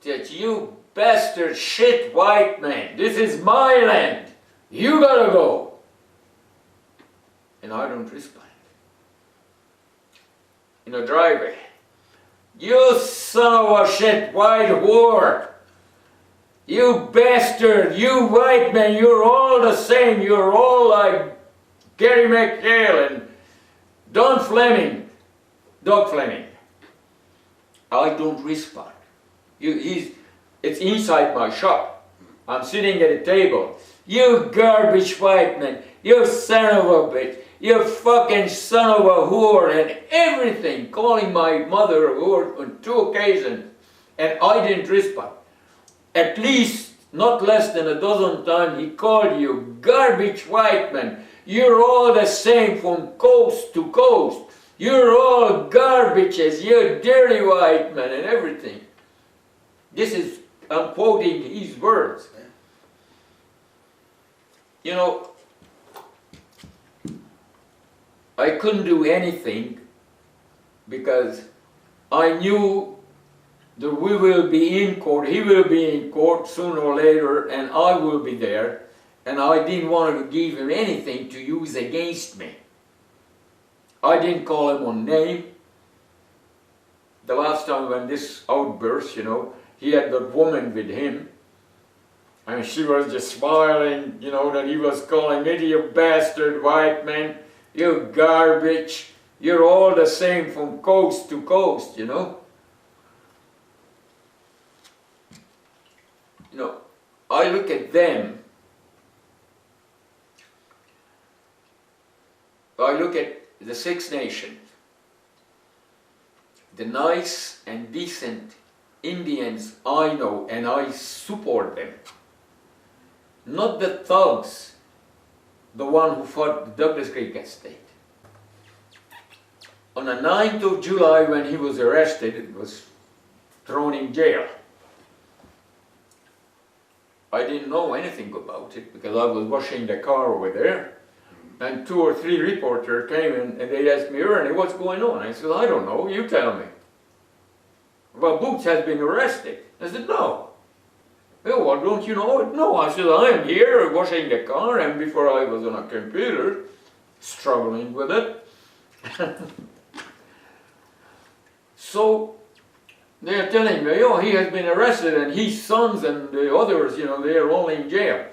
that you bastard shit white man, this is my land, you gotta go. And I don't respond. In a driveway, you son of a shit white whore, you bastard, you white man, you're all the same, you're all like Gary McHale and Doug Fleming. I don't respond. It's inside my shop. I'm sitting at a table. You garbage white man, you son of a bitch, you fucking son of a whore, and everything, calling my mother a whore on 2 occasions, and I didn't respond. At least, not less than a dozen times, he called you garbage white man. You're all the same from coast to coast. You're all garbages, you dirty white man, and everything. This is, I'm quoting his words. You know, I couldn't do anything because I knew that we will be in court, he will be in court sooner or later, and I will be there, and I didn't want to give him anything to use against me. I didn't call him on name. The last time when this outburst, you know, he had the woman with him, and she was just smiling, you know, that he was calling me, you bastard white man, you garbage, you're all the same from coast to coast, you know. You know, I look at them, I look at the Six Nations, the nice and decent Indians I know, and I support them. Not the thugs, the one who fought the Douglas Creek estate. On the 9th of July, when he was arrested, it was thrown in jail. I didn't know anything about it because I was washing the car over there, and 2 or 3 reporters came in and they asked me, Ernie, what's going on? I said, I don't know, you tell me. Well, Boots has been arrested. I said, no. Oh, well, don't you know it? No, I said, I am here washing the car, and before I was on a computer, struggling with it. So, they are telling me, oh, he has been arrested, and his sons and the others, you know, they are all in jail.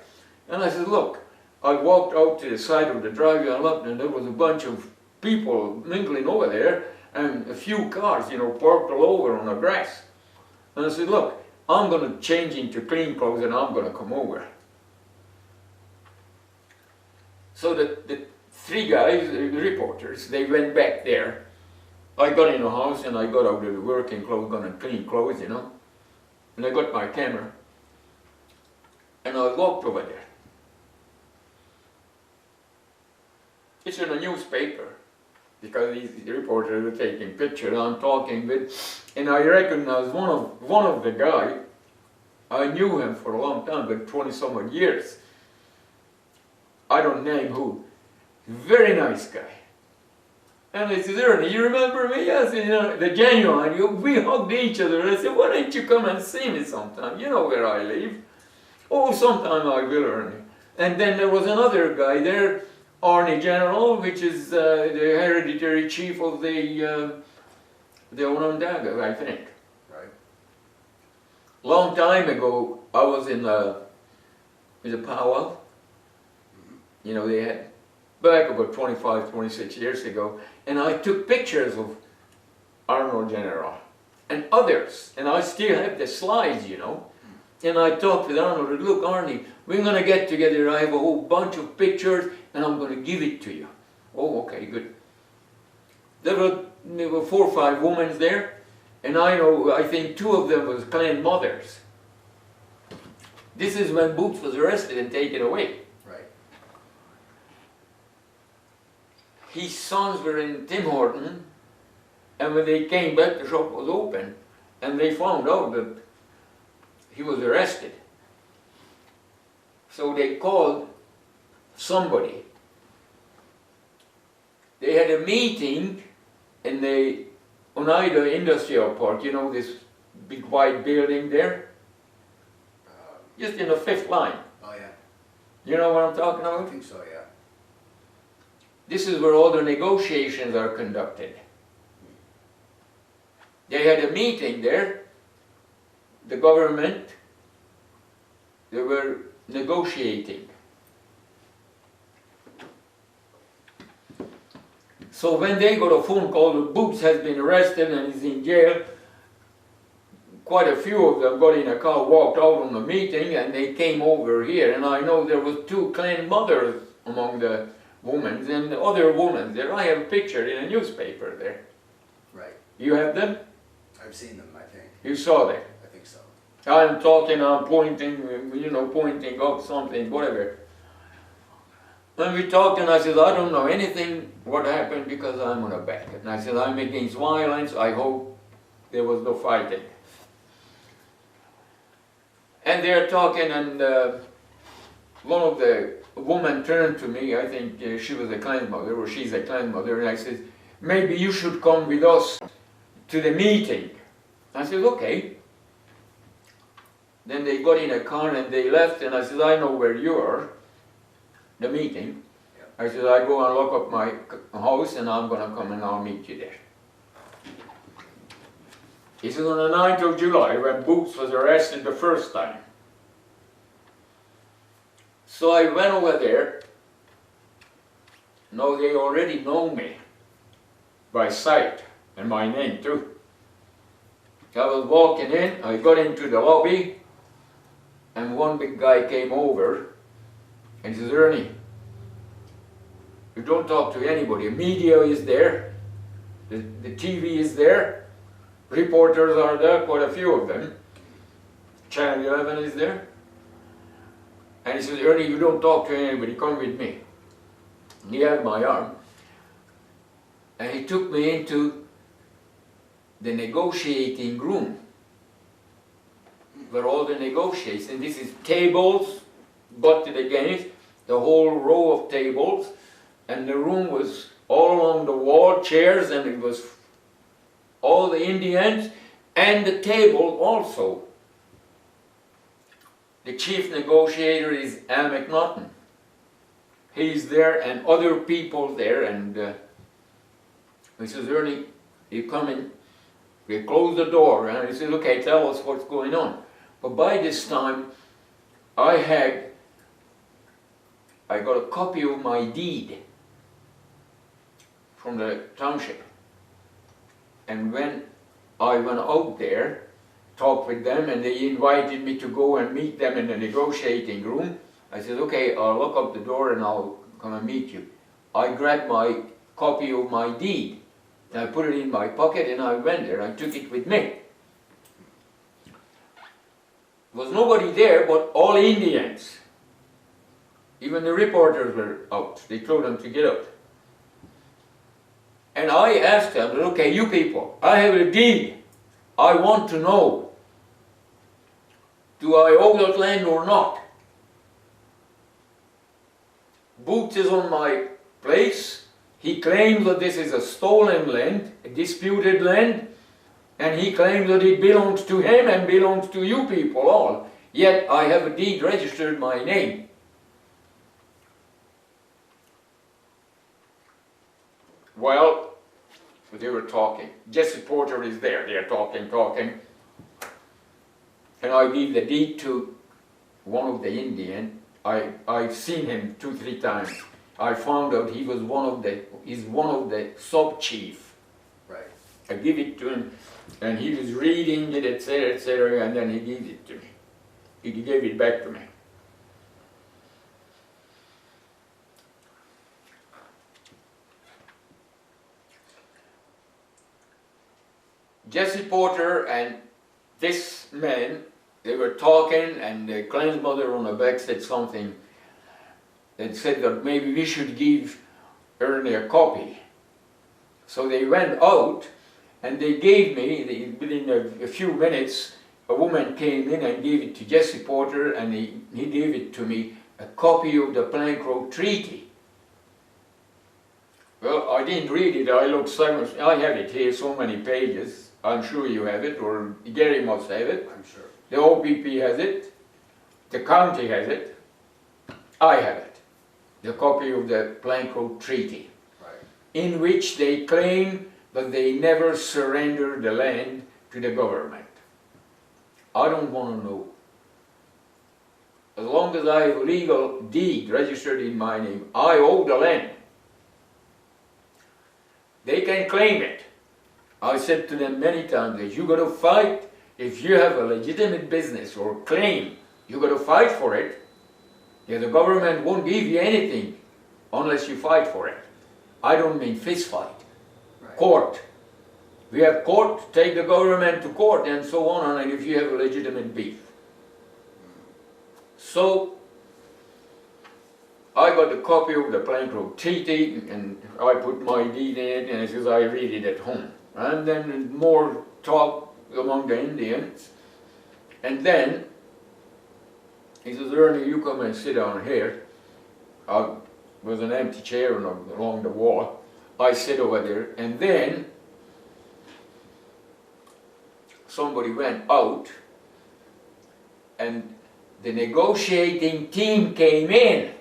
And I said, look, I walked out to the side of the driveway and looked, and there was a bunch of people mingling over there, and a few cars, you know, parked all over on the grass. And I said, look, I'm going to change into clean clothes and I'm going to come over. So the 3 guys, the reporters, they went back there. I got in the house and I got out of the working clothes, got in clean clothes, you know. And I got my camera. And I walked over there. It's in a newspaper, because these reporters were taking pictures I'm talking with, and I recognized one of the guy. I knew him for a long time, but 20-some odd years. I don't name who. Very nice guy. And I said, Ernie, you remember me? I said, you know, the genuine, we hugged each other. I said, why don't you come and see me sometime? You know where I live. Oh, sometime I will, Ernie. And then there was another guy there, Army General, which is the hereditary chief of the Onondaga, I think. Right. Long time ago, I was in the powwow. You know, they had, back about 25, 26 years ago, and I took pictures of Arnold General and others, and I still have the slides, you know. And I talked with Arnold, look, Arnie, we're going to get together, I have a whole bunch of pictures, and I'm going to give it to you. Oh, okay, good. There were 4 or 5 women there, and I think 2 of them was clan mothers. This is when Boots was arrested and taken away. Right. His sons were in Tim Horton, and when they came back, the shop was open, and they found out that he was arrested. So they called somebody. They had a meeting in the Oneida Industrial Park, you know, this big white building there? Just in the 5th line. Oh yeah. You know what I'm talking I about? think so, yeah. This is where all the negotiations are conducted. They had a meeting there, the government, they were negotiating. So when they got a phone call that Boots has been arrested and is in jail, quite a few of them got in a car, walked out on the meeting, and they came over here. And I know there was 2 clan mothers among the women and other women there. I have a picture in a newspaper there. Right. You have them? I've seen them, I think. You saw them? I think so. I'm talking, I'm pointing, you know, pointing up something, whatever. When we talked, and I said, I don't know anything what happened because I'm on a back. And I said, I'm against violence. I hope there was no fighting. And they're talking, and one of the women turned to me. I think she was a clan mother, or she's a clan mother, and I said, maybe you should come with us to the meeting. I said, okay. Then they got in a car and they left, and I said, I know where you are, the meeting. I said, I go and lock up my house and I'm going to come and I'll meet you there. He said, on the 9th of July, when Boots was arrested the first time. So I went over there. Now they already know me by sight and my name too. I was walking in, I got into the lobby, and one big guy came over and he says, Ernie, you don't talk to anybody. Media is there, the TV is there, reporters are there, quite a few of them. Channel 11 is there. And he says, Ernie, you don't talk to anybody, come with me. He had my arm. And he took me into the negotiating room where all the negotiations, and this is tables butted against, the whole row of tables, and the room was all along the wall, chairs, and it was all the Indians, and the table also. The chief negotiator is Al McNaughton. He's there and other people there, and he says, Ernie, you come in. We close the door, and he says, okay, tell us what's going on. But by this time, I got a copy of my deed from the township. And when I went out there, talked with them, and they invited me to go and meet them in the negotiating room, I said, okay, I'll lock up the door and I'll come and meet you. I grabbed my copy of my deed, and I put it in my pocket, and I went there. I took it with me. There was nobody there but all Indians. Even the reporters were out. They told them to get out. And I asked them, okay, you people, I have a deed. I want to know, do I owe that land or not? Boots is on my place. He claims that this is a stolen land, a disputed land, and he claims that it belongs to him and belongs to you people all. Yet I have a deed registered my name. Well, they were talking. Jesse Porter is there. They're talking. And I give the deed to one of the Indian. I've seen him 2-3 times. I found out he was he's one of the sub-chief. Right. I give it to him, and he was reading it, etc., and then he gave it to me. He gave it back to me. Jesse Porter and this man, they were talking, and the clan's mother on the back said something that said that maybe we should give Ernie a copy. So they went out, and they gave me, within a few minutes, a woman came in and gave it to Jesse Porter, and he gave it to me, a copy of the Plank Road Treaty. Well, I didn't read it. I looked silent. I have it here, so many pages. I'm sure you have it, or Gary must have it. I'm sure. The OPP has it. The county has it. I have it. The copy of the Plank Road Treaty, Right. in which they claim that they never surrendered the land to the government. I don't want to know. As long as I have a legal deed registered in my name, I owe the land. They can claim it. I said to them many times that you got to fight. If you have a legitimate business or claim, you got to fight for it. Yeah, the government won't give you anything unless you fight for it. I don't mean fist fight. Right. Court. We have court, take the government to court and so on, and if you have a legitimate beef. So, I got a copy of the Plank Road Treaty, and I put my deed in it, and it says I read it at home. And then more talk among the Indians. And then, he says, Ernie, you come and sit down here. There was an empty chair along the wall. I sit over there, and then somebody went out, and the negotiating team came in.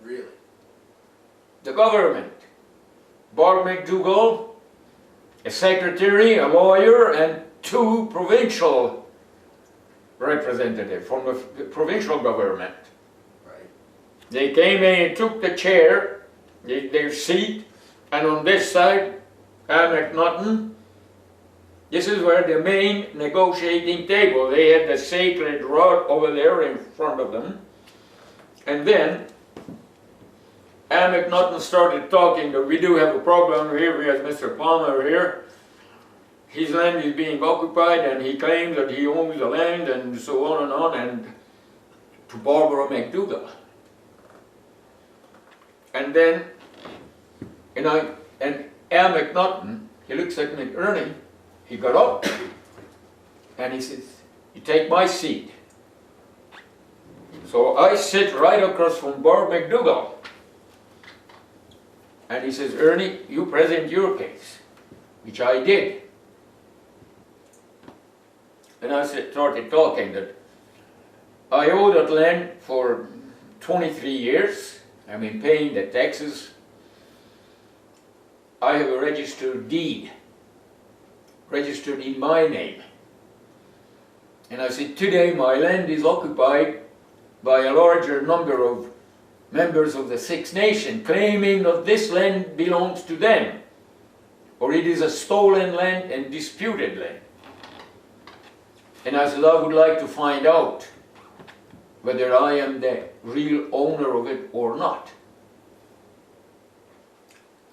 Really? The government. Bob McDougall, a secretary, a lawyer, and 2 provincial representatives from the provincial government. Right. They came in and took the chair, their seat, and on this side, Al McNaughton. This is where the main negotiating table, they had the sacred rod over there in front of them. And then Al McNaughton started talking that we do have a problem here. We have Mr. Palmer here. His land is being occupied and he claims that he owns the land and so on, and to Barbara McDougall. And then, and Al McNaughton, he looks at me, Ernie, he got up and he says, you take my seat. So I sit right across from Barb McDougall. And he says, Ernie, you present your case, which I did. And I started talking that I owe that land for 23 years. I've been paying the taxes. I have a registered deed, registered in my name. And I said, today my land is occupied by a larger number of members of the Six Nations, claiming that this land belongs to them, or it is a stolen land and disputed land. And I said, I would like to find out whether I am the real owner of it or not.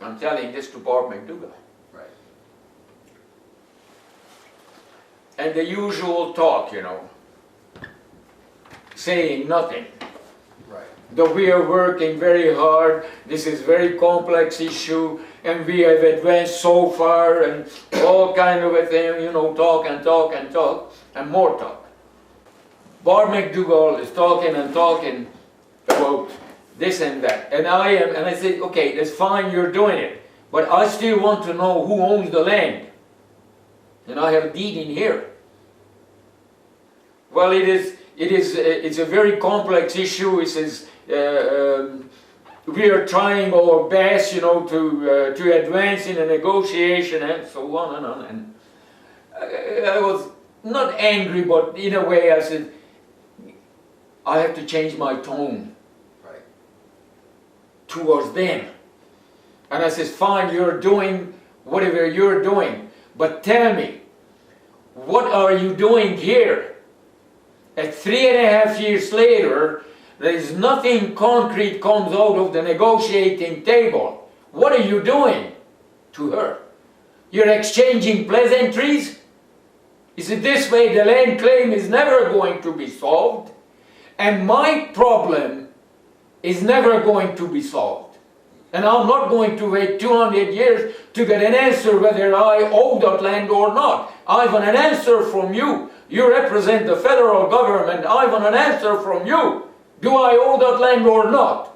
I'm telling this to Bob McDougall. Right. And the usual talk, you know, saying nothing. Right. That we are working very hard, this is a very complex issue, and we have advanced so far, and all kind of a thing, you know, talk and talk and talk, and more talk. Bob McDougall is talking and talking about this and that, and I say, okay, that's fine, you're doing it, but I still want to know who owns the land. And I have a deed in here. Well, it's a very complex issue. It says we are trying our best, you know, to advance in a negotiation and so on and on. And I was not angry, but in a way I said, I have to change my tone towards them. And I says, fine, you're doing whatever you're doing, but tell me, what are you doing here? At 3.5 years later, there is nothing concrete comes out of the negotiating table. What are you doing to her? You're exchanging pleasantries? Is it this way the land claim is never going to be solved? And my problem is never going to be solved. And I'm not going to wait 200 years to get an answer whether I owe that land or not. I want an answer from you. You represent the federal government. I want an answer from you. Do I owe that land or not?